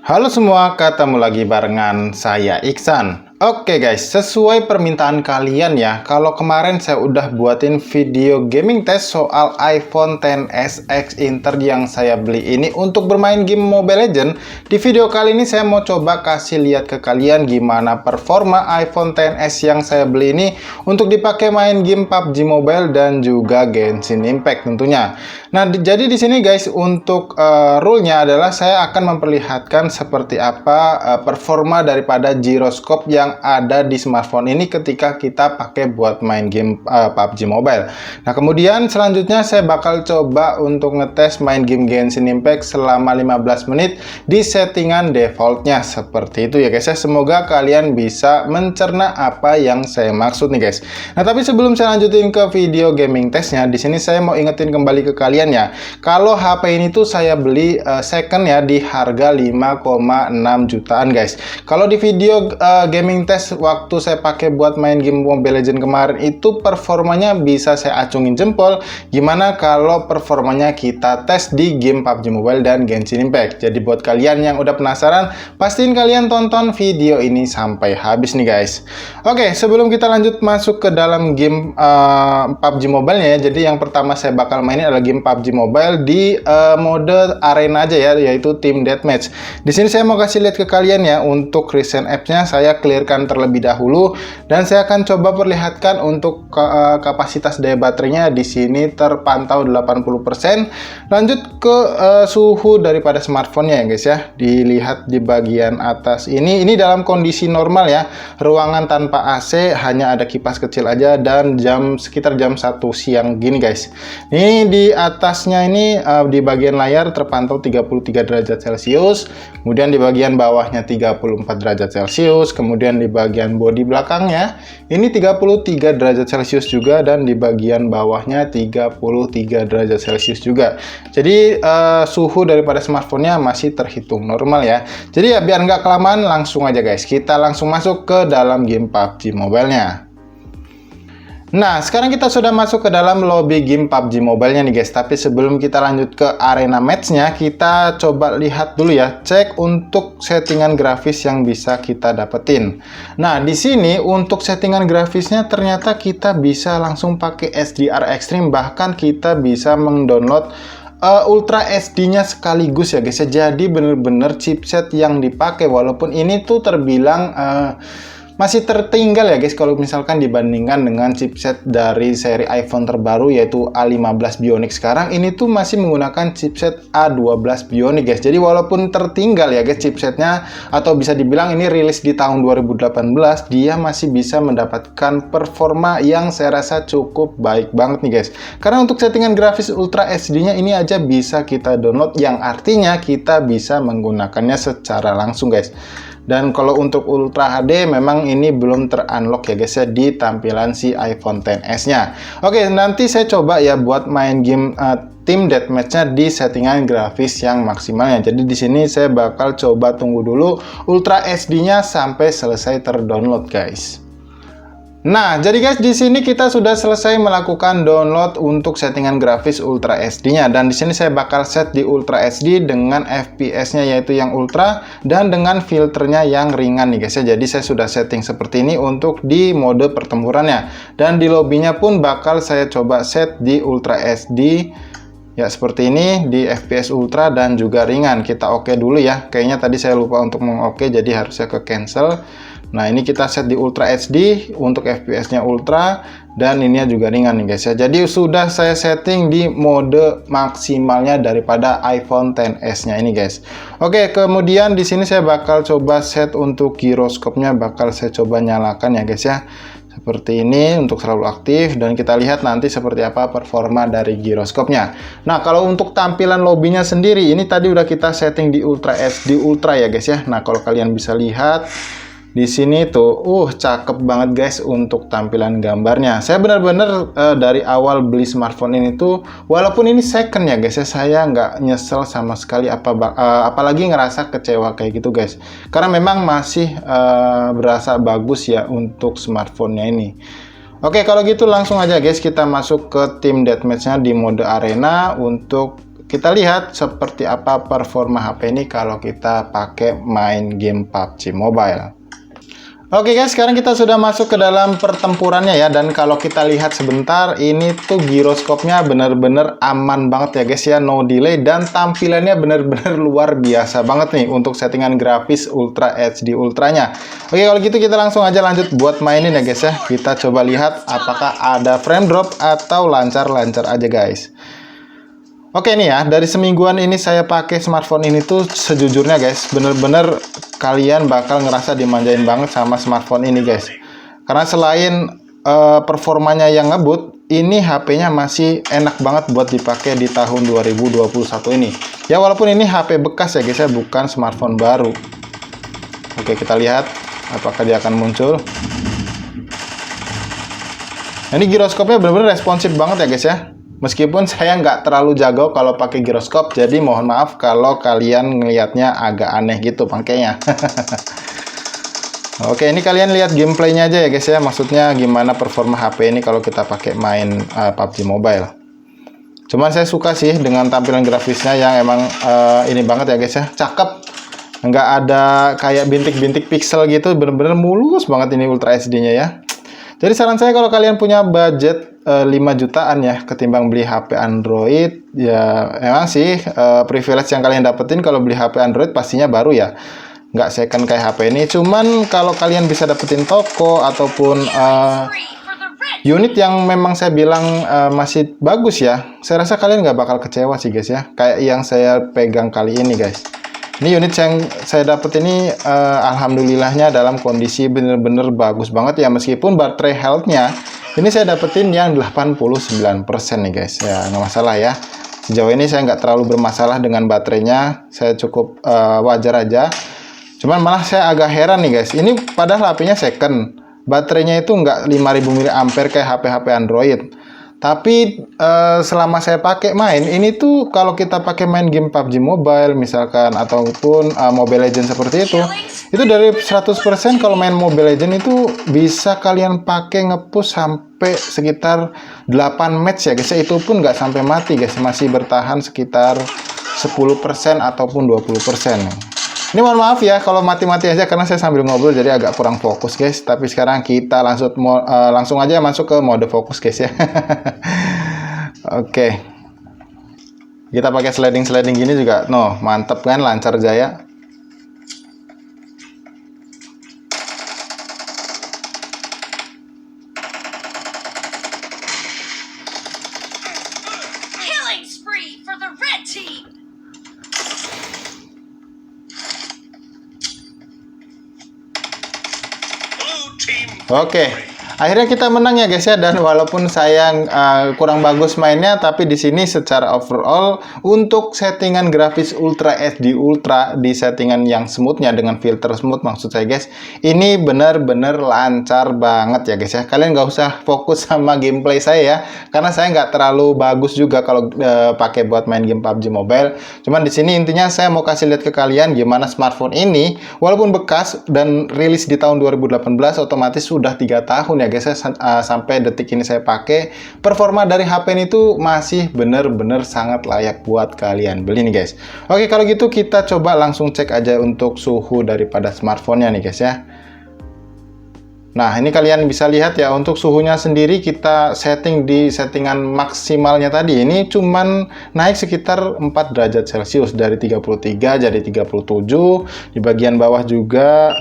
Halo semua, ketemu lagi barengan saya Iksan. Oke guys, sesuai permintaan kalian ya, kalau kemarin saya udah buatin video gaming test soal iPhone XS X Inter yang saya beli ini untuk bermain game Mobile Legends. Di video kali ini saya mau coba kasih lihat ke kalian gimana performa iPhone XS yang saya beli ini untuk dipakai main game PUBG Mobile dan juga Genshin Impact tentunya. Nah, jadi di sini guys, untuk rule-nya adalah saya akan memperlihatkan seperti apa performa daripada gyroscope yang ada di smartphone ini ketika kita pakai buat main game PUBG Mobile. Nah, kemudian selanjutnya saya bakal coba untuk ngetes main game Genshin Impact selama 15 menit di settingan defaultnya seperti itu ya guys ya. Semoga kalian bisa mencerna apa yang saya maksud nih guys. Nah, tapi sebelum saya lanjutin ke video gaming testnya, di sini saya mau ingetin kembali ke kalian ya, kalau HP ini tuh saya beli second ya di harga 5,6 jutaan guys. Kalau di video gaming test waktu saya pakai buat main game Mobile Legends kemarin itu performanya bisa saya acungin jempol. Gimana kalau performanya kita tes di game PUBG Mobile dan Genshin Impact. Jadi buat kalian yang udah penasaran, pastiin kalian tonton video ini sampai habis nih guys. Oke, sebelum kita lanjut masuk ke dalam game PUBG Mobile ya, jadi yang pertama saya bakal mainin adalah game PUBG Mobile di mode arena aja ya, yaitu Team Deathmatch. Di sini saya mau kasih lihat ke kalian ya, untuk recent apps-nya saya clearkan terlebih dahulu dan saya akan coba perlihatkan untuk kapasitas daya baterainya. Di sini terpantau 80%. Lanjut ke suhu daripada smartphone-nya ya guys ya. Dilihat di bagian atas ini dalam kondisi normal ya. Ruangan tanpa AC, hanya ada kipas kecil aja dan sekitar jam 1 siang gini guys. Ini di atasnya ini di bagian layar terpantau 33 derajat Celcius, kemudian di bagian bawahnya 34 derajat Celcius, kemudian di bagian bodi belakangnya ini 33 derajat Celcius juga, dan di bagian bawahnya 33 derajat Celcius juga. Jadi suhu daripada smartphone-nya masih terhitung normal ya. Jadi ya biar nggak kelamaan, langsung aja guys, kita langsung masuk ke dalam game PUBG Mobile-nya. Nah, sekarang kita sudah masuk ke dalam lobby game PUBG Mobile-nya nih guys. Tapi sebelum kita lanjut ke arena match-nya, kita coba lihat dulu ya, cek untuk settingan grafis yang bisa kita dapetin. Nah, di sini untuk settingan grafisnya ternyata kita bisa langsung pakai SDR Extreme, bahkan kita bisa mendownload Ultra SD-nya sekaligus ya guys ya. Jadi bener-bener chipset yang dipakai, walaupun ini tuh terbilang masih tertinggal ya guys kalau misalkan dibandingkan dengan chipset dari seri iPhone terbaru yaitu A15 Bionic. Sekarang ini tuh masih menggunakan chipset A12 Bionic guys. Jadi walaupun tertinggal ya guys chipsetnya, atau bisa dibilang ini rilis di tahun 2018, dia masih bisa mendapatkan performa yang saya rasa cukup baik banget nih guys. Karena untuk settingan grafis Ultra SD-nya ini aja bisa kita download, yang artinya kita bisa menggunakannya secara langsung guys. Dan kalau untuk Ultra HD memang ini belum ter-unlock ya guys ya di tampilan si iPhone XS-nya. Oke, nanti saya coba ya buat main game Team Deathmatch-nya di settingan grafis yang maksimalnya. Jadi di sini saya bakal coba tunggu dulu Ultra SD-nya sampai selesai terdownload guys. Nah, jadi guys, di sini kita sudah selesai melakukan download untuk settingan grafis Ultra SD-nya, dan di sini saya bakal set di Ultra SD dengan FPS-nya yaitu yang ultra dan dengan filternya yang ringan nih guys ya. Jadi saya sudah setting seperti ini untuk di mode pertempurannya, dan di lobbynya pun bakal saya coba set di Ultra SD ya, seperti ini di FPS ultra dan juga ringan. Kita oke dulu ya. Kayaknya tadi saya lupa untuk mengoke, jadi harusnya ke cancel. Nah, ini kita set di Ultra HD untuk FPS-nya ultra dan ininya juga ringan nih guys ya. Jadi sudah saya setting di mode maksimalnya daripada iPhone XS-nya ini guys. Oke, kemudian di sini saya bakal coba set untuk gyroscope-nya, bakal saya coba nyalakan ya guys ya. Seperti ini untuk selalu aktif, dan kita lihat nanti seperti apa performa dari gyroscope-nya. Nah, kalau untuk tampilan lobbynya sendiri ini tadi udah kita setting di Ultra SD Ultra ya guys ya. Nah, kalau kalian bisa lihat di sini tuh, cakep banget guys untuk tampilan gambarnya. Saya benar-benar dari awal beli smartphone ini tuh, walaupun ini second ya guys ya, saya nggak nyesel sama sekali, apalagi ngerasa kecewa kayak gitu guys. Karena memang masih berasa bagus ya untuk smartphone-nya ini. Oke, kalau gitu langsung aja guys kita masuk ke Team Deathmatch-nya di mode arena untuk kita lihat seperti apa performa HP ini kalau kita pakai main game PUBG Mobile. Oke guys, sekarang kita sudah masuk ke dalam pertempurannya ya. Dan kalau kita lihat sebentar, ini tuh giroskopnya bener-bener aman banget ya guys ya, no delay. Dan tampilannya bener-bener luar biasa banget nih untuk settingan grafis Ultra HD Ultranya. Oke, kalau gitu kita langsung aja lanjut buat mainin ya guys ya. Kita coba lihat apakah ada frame drop atau lancar-lancar aja guys. Oke nih ya, dari semingguan ini saya pakai smartphone ini tuh sejujurnya guys, bener-bener kalian bakal ngerasa dimanjain banget sama smartphone ini guys. Karena selain performanya yang ngebut, ini HP-nya masih enak banget buat dipakai di tahun 2021 ini. Ya walaupun ini HP bekas ya guys ya, bukan smartphone baru. Oke, kita lihat apakah dia akan muncul. Nah, ini giroskopnya bener-bener responsif banget ya guys ya. Meskipun saya nggak terlalu jago kalau pakai giroskop, jadi mohon maaf kalau kalian ngelihatnya agak aneh gitu pakainya. Oke, ini kalian lihat gameplaynya aja ya guys ya. Maksudnya gimana performa HP ini kalau kita pakai main PUBG Mobile. Cuman saya suka sih dengan tampilan grafisnya yang emang ini banget ya guys ya, cakep. Nggak ada kayak bintik-bintik pixel gitu, bener-bener mulus banget ini Ultra HD-nya ya. Jadi saran saya kalau kalian punya budget 5 jutaan ya, ketimbang beli HP Android, ya emang sih privilege yang kalian dapetin kalau beli HP Android pastinya baru ya, nggak second kayak HP ini. Cuman kalau kalian bisa dapetin toko ataupun unit yang memang saya bilang masih bagus ya, saya rasa kalian nggak bakal kecewa sih guys ya, kayak yang saya pegang kali ini guys. Ini unit yang saya dapat ini alhamdulillahnya dalam kondisi bener-bener bagus banget ya, meskipun baterai health-nya ini saya dapetin yang 89% nih guys. Ya nggak masalah ya. Sejauh ini saya nggak terlalu bermasalah dengan baterainya, saya cukup wajar aja. Cuman malah saya agak heran nih guys. Ini padahal HP-nya second, baterainya itu nggak 5000 mAh kayak HP-HP Android. Tapi selama saya pakai main ini tuh, kalau kita pakai main game PUBG Mobile misalkan ataupun Mobile Legends seperti itu dari 100% kalau main Mobile Legends itu bisa kalian pakai ngepush sampai sekitar 8 match ya guys. Itu pun nggak sampai mati guys, masih bertahan sekitar 10% ataupun 20%. Ini mohon maaf ya kalau mati-mati aja karena saya sambil ngobrol jadi agak kurang fokus guys. Tapi sekarang kita langsung aja masuk ke mode fokus guys ya. Oke. Kita pakai sliding gini juga, mantep kan, lancar jaya. Killing spree for the red team. Oke, akhirnya kita menang ya guys ya. Dan walaupun saya kurang bagus mainnya, tapi di sini secara overall untuk settingan grafis Ultra HD Ultra di settingan yang smoothnya dengan filter smooth maksud saya guys, ini bener-bener lancar banget ya guys ya. Kalian nggak usah fokus sama gameplay saya ya, karena saya nggak terlalu bagus juga kalau pakai buat main game PUBG Mobile. Cuman di sini intinya saya mau kasih lihat ke kalian gimana smartphone ini walaupun bekas dan rilis di tahun 2018, otomatis sudah 3 tahun ya guys ya, sampai detik ini saya pakai, performa dari HP ini tuh masih bener-bener sangat layak buat kalian beli nih guys. Oke, kalau gitu kita coba langsung cek aja untuk suhu daripada smartphone-nya nih guys ya. Nah, ini kalian bisa lihat ya, untuk suhunya sendiri kita setting di settingan maksimalnya tadi. Ini cuman naik sekitar 4 derajat Celcius, dari 33 jadi 37. Di bagian bawah juga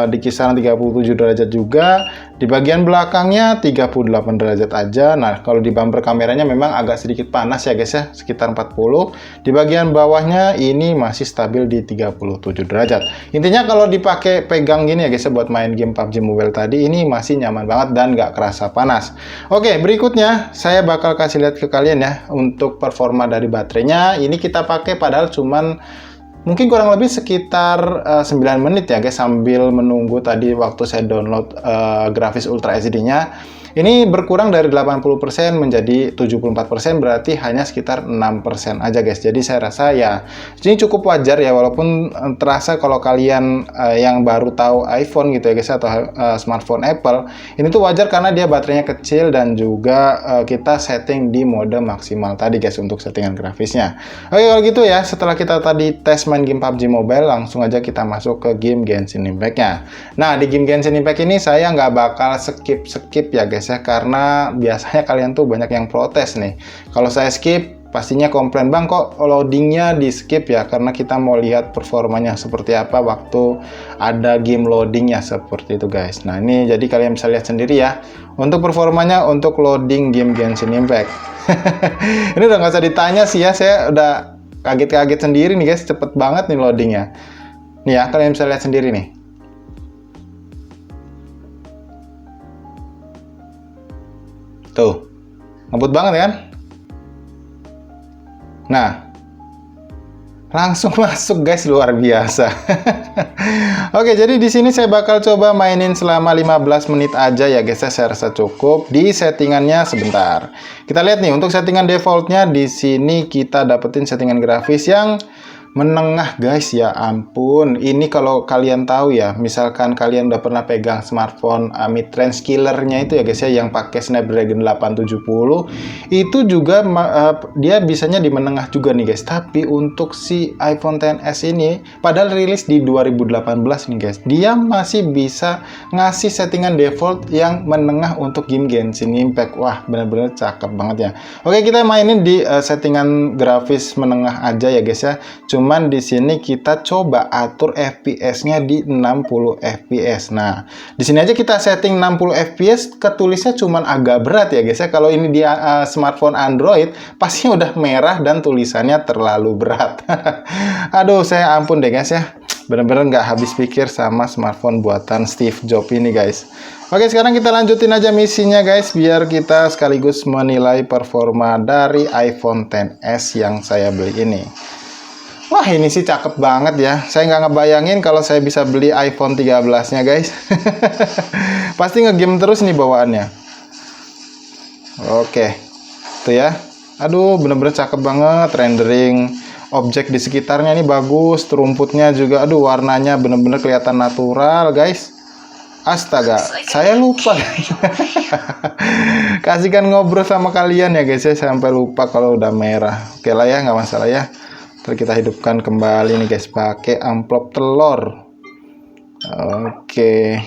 di kisaran 37 derajat juga. Di bagian belakangnya 38 derajat aja. Nah, kalau di bumper kameranya memang agak sedikit panas ya guys ya, sekitar 40. Di bagian bawahnya ini masih stabil di 37 derajat. Intinya kalau dipakai pegang gini ya guys ya, buat main game PUBG Mobile tadi, ini masih nyaman banget dan nggak kerasa panas. Oke, berikutnya saya bakal kasih lihat ke kalian ya untuk performa dari baterainya. Ini kita pakai padahal cuman mungkin kurang lebih sekitar 9 menit ya guys, sambil menunggu tadi waktu saya download grafis Ultra HD-nya. Ini berkurang dari 80% menjadi 74%, berarti hanya sekitar 6% aja guys. Jadi saya rasa ya ini cukup wajar ya, walaupun terasa kalau kalian yang baru tahu iPhone gitu ya guys, atau smartphone Apple, ini tuh wajar karena dia baterainya kecil dan juga kita setting di mode maksimal tadi guys untuk settingan grafisnya. Oke, kalau gitu ya, setelah kita tadi tes main game PUBG Mobile, langsung aja kita masuk ke game Genshin Impact-nya. Nah, di game Genshin Impact ini saya nggak bakal skip ya guys ya, karena biasanya kalian tuh banyak yang protes nih. Kalau saya skip, pastinya komplain, bang kok loadingnya di skip ya, karena kita mau lihat performanya seperti apa waktu ada game loadingnya seperti itu guys. Nah, ini jadi kalian bisa lihat sendiri ya untuk performanya untuk loading game Genshin Impact. Ini udah nggak usah ditanya sih ya, saya udah kaget-kaget sendiri nih guys, cepet banget nih loadingnya. Nih ya, kalian bisa lihat sendiri nih. Tuh, ngebut banget kan? Nah, langsung masuk guys, luar biasa. Oke, jadi di sini saya bakal coba mainin selama 15 menit aja ya guys, saya rasa cukup. Di settingannya sebentar. Kita lihat nih untuk settingan defaultnya, di sini kita dapetin settingan grafis yang menengah guys, ya ampun. Ini kalau kalian tahu ya, misalkan kalian udah pernah pegang smartphone mid-range killernya itu ya guys ya, yang pakai Snapdragon 870, itu juga dia bisanya di menengah juga nih guys. Tapi untuk si iPhone XS ini, padahal rilis di 2018 nih guys, dia masih bisa ngasih settingan default yang menengah untuk game Genshin Impact. Wah, bener-bener cakep banget ya. Oke, kita mainin di settingan grafis menengah aja ya guys ya. Cuman di sini kita coba atur FPS-nya di 60 fps. Nah, di sini aja kita setting 60 fps, ketulisnya cuman agak berat ya guys ya. Kalau ini di smartphone Android, pastinya udah merah dan tulisannya terlalu berat. Aduh, saya ampun deh guys ya. Bener-bener nggak habis pikir sama smartphone buatan Steve Jobs ini guys. Oke, sekarang kita lanjutin aja misinya guys, biar kita sekaligus menilai performa dari iPhone XS yang saya beli ini. Wah, ini sih cakep banget ya. Saya nggak ngebayangin kalau saya bisa beli iPhone 13-nya guys. Pasti ngegame terus nih bawaannya. Oke, tuh ya. Aduh, bener-bener cakep banget. Rendering objek di sekitarnya ini bagus. Rumputnya juga, aduh, warnanya bener-bener kelihatan natural guys. Astaga, saya lupa. Kasihkan ngobrol sama kalian ya guys ya, sampai lupa kalau udah merah. Oke lah ya, nggak masalah ya. Terus kita hidupkan kembali nih guys pakai amplop telur. Oke.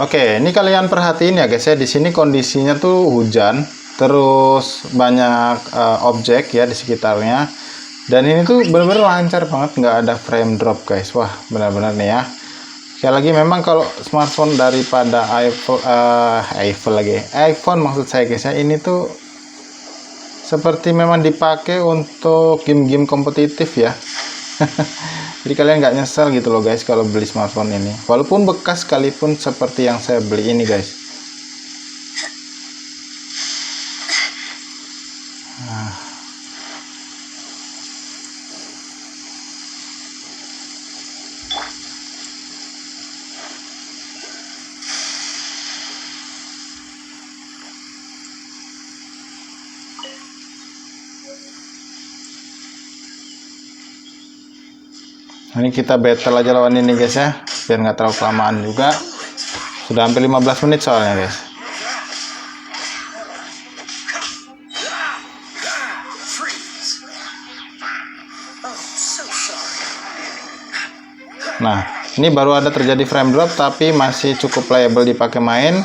Oke, ini kalian perhatiin ya guys ya, di sini kondisinya tuh hujan, terus banyak objek ya di sekitarnya. Dan ini tuh bener-bener lancar banget, nggak ada frame drop guys. Wah, benar-benar nih ya. Sekali lagi, memang kalau smartphone daripada iPhone maksud saya guys ya, ini tuh seperti memang dipakai untuk game-game kompetitif ya. Jadi kalian nggak nyesel gitu loh guys kalau beli smartphone ini, walaupun bekas sekalipun seperti yang saya beli ini guys. Ini kita battle aja lawan ini guys ya, biar nggak terlalu kelamaan juga. Sudah hampir 15 menit soalnya guys. Nah, ini baru ada terjadi frame drop, tapi masih cukup playable dipakai main.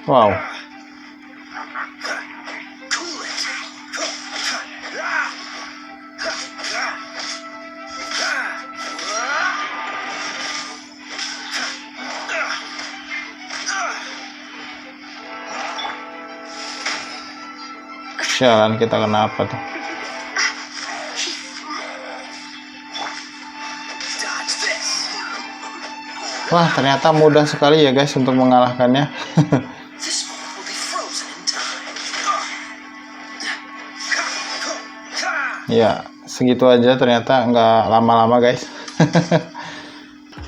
Wow. Sialan, kita kenapa tuh? Wah, ternyata mudah sekali ya guys untuk mengalahkannya. This moment will be frozen in time. Ya, segitu aja ternyata nggak lama-lama guys.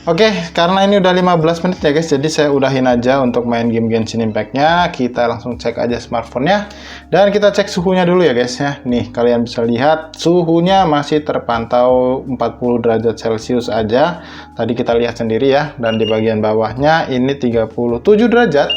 Oke, karena ini udah 15 menit ya guys, jadi saya udahin aja untuk main game Genshin Impact-nya. Kita langsung cek aja smartphone-nya. Dan kita cek suhunya dulu ya guys ya. Nih, kalian bisa lihat suhunya masih terpantau 40 derajat Celcius aja. Tadi kita lihat sendiri ya. Dan di bagian bawahnya ini 37 derajat.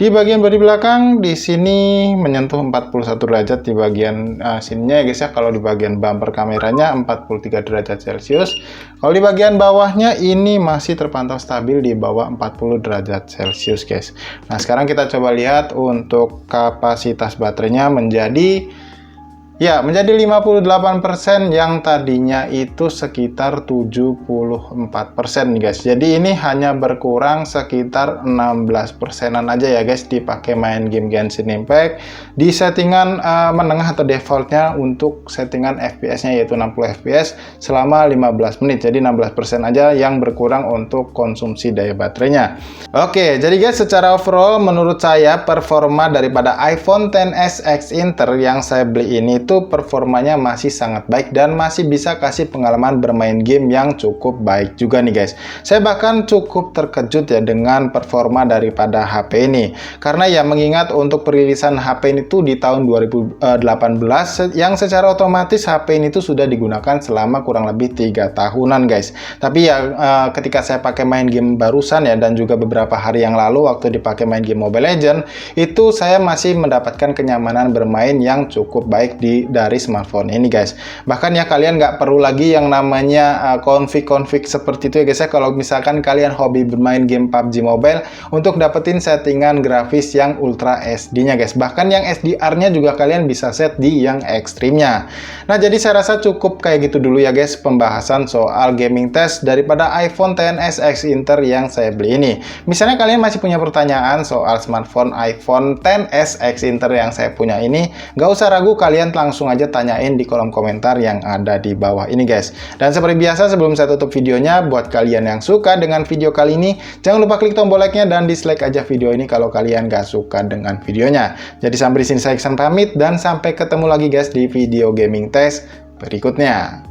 Di bagian bodi belakang di sini menyentuh 41 derajat di bagian sininya ya guys ya. Kalau di bagian bumper kameranya 43 derajat Celcius. Kalau di bagian bawahnya ini masih terpantau stabil di bawah 40 derajat Celcius guys. Nah, sekarang kita coba lihat untuk kapasitas baterainya menjadi 58% yang tadinya itu sekitar 74% nih guys. Jadi ini hanya berkurang sekitar 16%-an aja ya guys dipakai main game Genshin Impact. Di settingan menengah atau defaultnya untuk settingan FPS-nya yaitu 60 FPS selama 15 menit. Jadi 16% aja yang berkurang untuk konsumsi daya baterainya. Oke, jadi guys secara overall menurut saya performa daripada iPhone XS X Inter yang saya beli ini tuh performanya masih sangat baik dan masih bisa kasih pengalaman bermain game yang cukup baik juga nih guys. Saya bahkan cukup terkejut ya dengan performa daripada HP ini. Karena ya mengingat untuk perilisan HP ini tuh di tahun 2018 yang secara otomatis HP ini tuh sudah digunakan selama kurang lebih 3 tahunan guys. Tapi ya ketika saya pakai main game barusan ya dan juga beberapa hari yang lalu waktu dipakai main game Mobile Legends itu saya masih mendapatkan kenyamanan bermain yang cukup baik dari smartphone ini guys. Bahkan ya kalian nggak perlu lagi yang namanya config seperti itu ya guys ya. Kalau misalkan kalian hobi bermain game PUBG Mobile untuk dapetin settingan grafis yang Ultra SD nya guys. Bahkan yang SDR nya juga kalian bisa set di yang ekstrimnya. Nah, jadi saya rasa cukup kayak gitu dulu ya guys pembahasan soal gaming test daripada iPhone XS X Inter yang saya beli ini. Misalnya kalian masih punya pertanyaan soal smartphone iPhone XS X Inter yang saya punya ini, nggak usah ragu, kalian langsung aja tanyain di kolom komentar yang ada di bawah ini guys. Dan seperti biasa sebelum saya tutup videonya, buat kalian yang suka dengan video kali ini, jangan lupa klik tombol like-nya dan dislike aja video ini kalau kalian gak suka dengan videonya. Jadi sampai di sini saya Iksan pamit dan sampai ketemu lagi guys di video gaming test berikutnya.